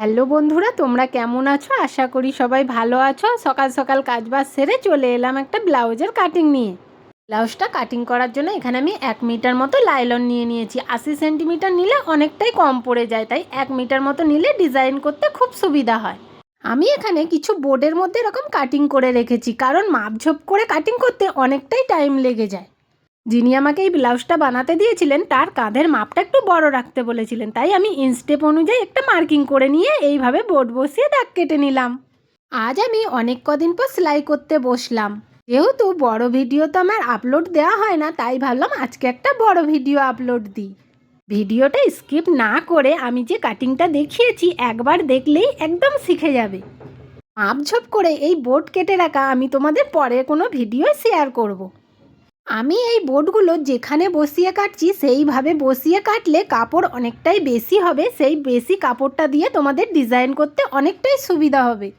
Hello বন্ধুরা, তোমরা কেমন আছো? আশা করি সবাই ভালো আছো। সকাল সকাল কাজবাজ সেরে চলে এলাম একটা ব্লাউজের কাটিং নিয়ে। ব্লাউজটা কাটিং করার জন্য এখানে আমি 1 মিটার মতো লাইলন নিয়ে নিয়েছি। 80 সেন্টিমিটার নিলে অনেকটাই কম পড়ে যায়, তাই 1 মিটার মতো নিলে ডিজাইন করতে খুব সুবিধা হয়। আমি এখানে কিছু বোর্ডের মধ্যে এরকম কাটিং করে রেখেছি, কারণ মাপঝোপ করে কাটিং করতে অনেকটাই টাইম লেগে যায়। যিনি আমাকে এই ব্লাউজটা বানাতে দিয়েছিলেন তার কাঁধের মাপটা একটু বড় রাখতে বলেছিলেন, তাই আমি ইনস্টেপ অনুযায়ী একটা মার্কিং করে নিয়ে এইভাবে বোর্ড বসিয়ে দাগ কেটে নিলাম। আজ আমি অনেক কদিন পর সেলাই করতে বসলাম। যেহেতু বড় ভিডিও তো আমার আপলোড দেওয়া হয় না, তাই ভাবলাম আজকে একটা বড় ভিডিও আপলোড দিই। ভিডিওটা স্কিপ না করে আমি যে কাটিংটা দেখিয়েছি একবার দেখলেই একদম শিখে যাবে। মাপঝোপ করে এই বোর্ড কেটে রাখা আমি তোমাদের পরে কোনো ভিডিও শেয়ার করব। আমি এই বোর্ডগুলো যেখানে বসিয়ে কাটছি সেইভাবে বসিয়ে কাটলে কাপড় অনেকটাই বেশি হবে, সেই বেশি কাপড়টা দিয়ে তোমাদের ডিজাইন করতে অনেকটাই সুবিধা হবে।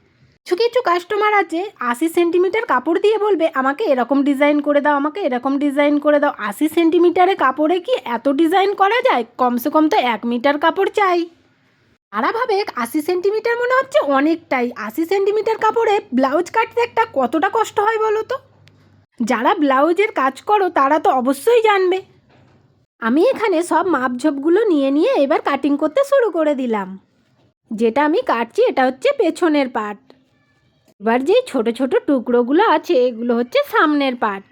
কিছু কিছু কাস্টমার আছে 80 সেন্টিমিটার কাপড় দিয়ে বলবে আমাকে এরকম ডিজাইন করে দাও, আমাকে এরকম ডিজাইন করে দাও। 80 সেন্টিমিটারের কাপড়ে কি এত ডিজাইন করা যায়? কমসে কম তো 1 মিটার কাপড় চাই। তারা ভাবে 80 সেন্টিমিটার মনে হচ্ছে অনেকটাই। 80 সেন্টিমিটার কাপড়ে ব্লাউজ কাটতে একটা কতটা কষ্ট হয় বলো তো? যারা ব্লাউজের কাজ করো তারা তো অবশ্যই জানবে। আমি এখানে সব মাপঝোপগুলো নিয়ে নিয়ে এবার কাটিং করতে শুরু করে দিলাম। যেটা আমি কাটছি এটা হচ্ছে পেছনের পার্ট। এবার যেই ছোট ছোট টুকরোগুলো আছে এগুলো হচ্ছে সামনের পার্ট।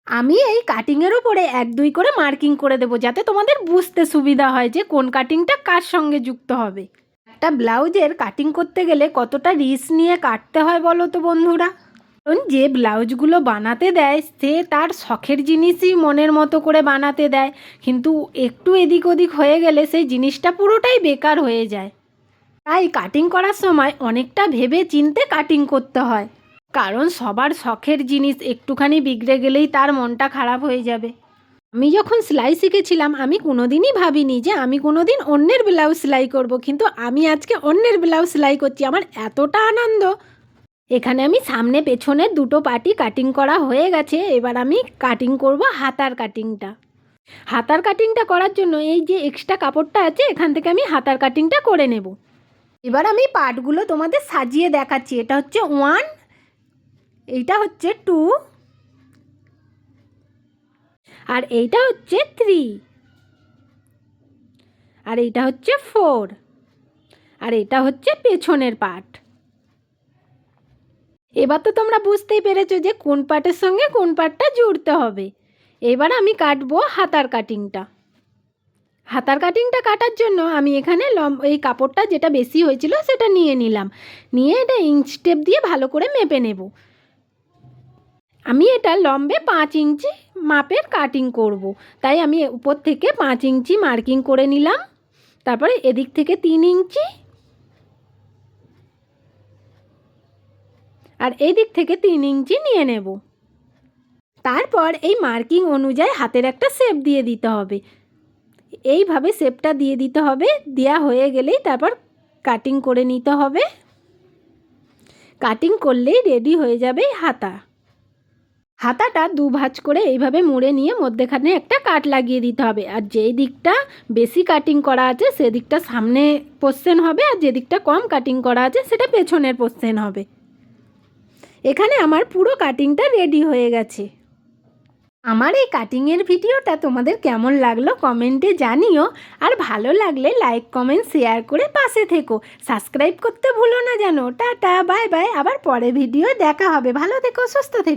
আমি এই কাটিংয়ের ওপরে 1-2 করে মার্কিং করে দেবো, যাতে তোমাদের বুঝতে সুবিধা হয় যে কোন কাটিংটা কার সঙ্গে যুক্ত হবে। একটা ব্লাউজের কাটিং করতে গেলে কতটা রিস্ক নিয়ে কাটতে হয় বলো তো বন্ধুরা। কারণ যে ব্লাউজগুলো বানাতে দেয় সে তার শখের জিনিসই মনের মতো করে বানাতে দেয়, কিন্তু একটু এদিক ওদিক হয়ে গেলে সেই জিনিসটা পুরোটাই বেকার হয়ে যায়। তাই কাটিং করার সময় অনেকটা ভেবে চিন্তে কাটিং করতে হয়, কারণ সবার শখের জিনিস একটুখানি বিগড়ে গেলেই তার মনটা খারাপ হয়ে যাবে। আমি যখন সেলাই শিখেছিলাম আমি কোনোদিনই ভাবিনি যে আমি কোনোদিন অন্যের ব্লাউজ সেলাই করব, কিন্তু আমি আজকে অন্যের ব্লাউজ সেলাই করছি। আমার এতটা আনন্দ। এখানে আমি সামনে পেছনের দুটো পার্টি কাটিং করা হয়ে গেছে। এবার আমি কাটিং করব হাতার কাটিংটা। হাতার কাটিংটা করার জন্য এই যে এক্সট্রা কাপড়টা আছে এখান থেকে আমি হাতার কাটিংটা করে নেব। এবার আমি পার্টগুলো তোমাদের সাজিয়ে দেখাচ্ছি। এটা হচ্ছে 1, এইটা হচ্ছে 2, আর এইটা হচ্ছে 3, আর এইটা হচ্ছে 4, আর এটা হচ্ছে পেছনের পার্ট। এবার তো তোমরা বুঝতেই পেরেছো যে কোন পার্টের সঙ্গে কোন পার্টটা জুড়তে হবে। এবার আমি কাটবো হাতার কাটিংটা। হাতার কাটিংটা কাটার জন্য আমি এখানে এই কাপড়টা যেটা বেশি হয়েছিল সেটা নিয়ে নিলাম, নিয়ে এটা ইঞ্চ টেপ দিয়ে ভালো করে মেপে নেব। আমি এটা লম্বে 5 ইঞ্চি মাপের কাটিং করব, তাই আমি উপর থেকে 5 ইঞ্চি মার্কিং করে নিলাম। তারপরে এদিক থেকে 3 ইঞ্চি আর এই দিক থেকে 3 ইঞ্চি নিয়ে নেব। তারপর এই মার্কিং অনুযায়ী হাতের একটা শেপ দিয়ে দিতে হবে। এইভাবে শেপটা দিয়ে দিতে হবে। দেওয়া হয়ে গেলেই তারপর কাটিং করে নিতে হবে। কাটিং করলেই রেডি হয়ে যাবে হাতা। হাতাটা 2 ভাঁজ করে এইভাবে মুড়ে নিয়ে মধ্যেখানে একটা কাট লাগিয়ে দিতে হবে। আর যেই দিকটা বেশি কাটিং করা আছে সেদিকটা সামনে পোর্শন হবে, আর যেদিকটা কম কাটিং করা আছে সেটা পেছনের পোর্শন হবে। এখানে আমার পুরো কাটিংটা রেডি হয়ে গেছে। আমার এই কাটিংয়ের ভিডিওটা তোমাদের কেমন লাগলো কমেন্টে জানিও, আর ভালো লাগলে লাইক কমেন্ট শেয়ার করে পাশে থেকো। সাবস্ক্রাইব করতে ভুলো না যেন। Tata, bye bye. আবার পরে ভিডিও দেখা হবে। ভালো থেকো, সুস্থ থেকো।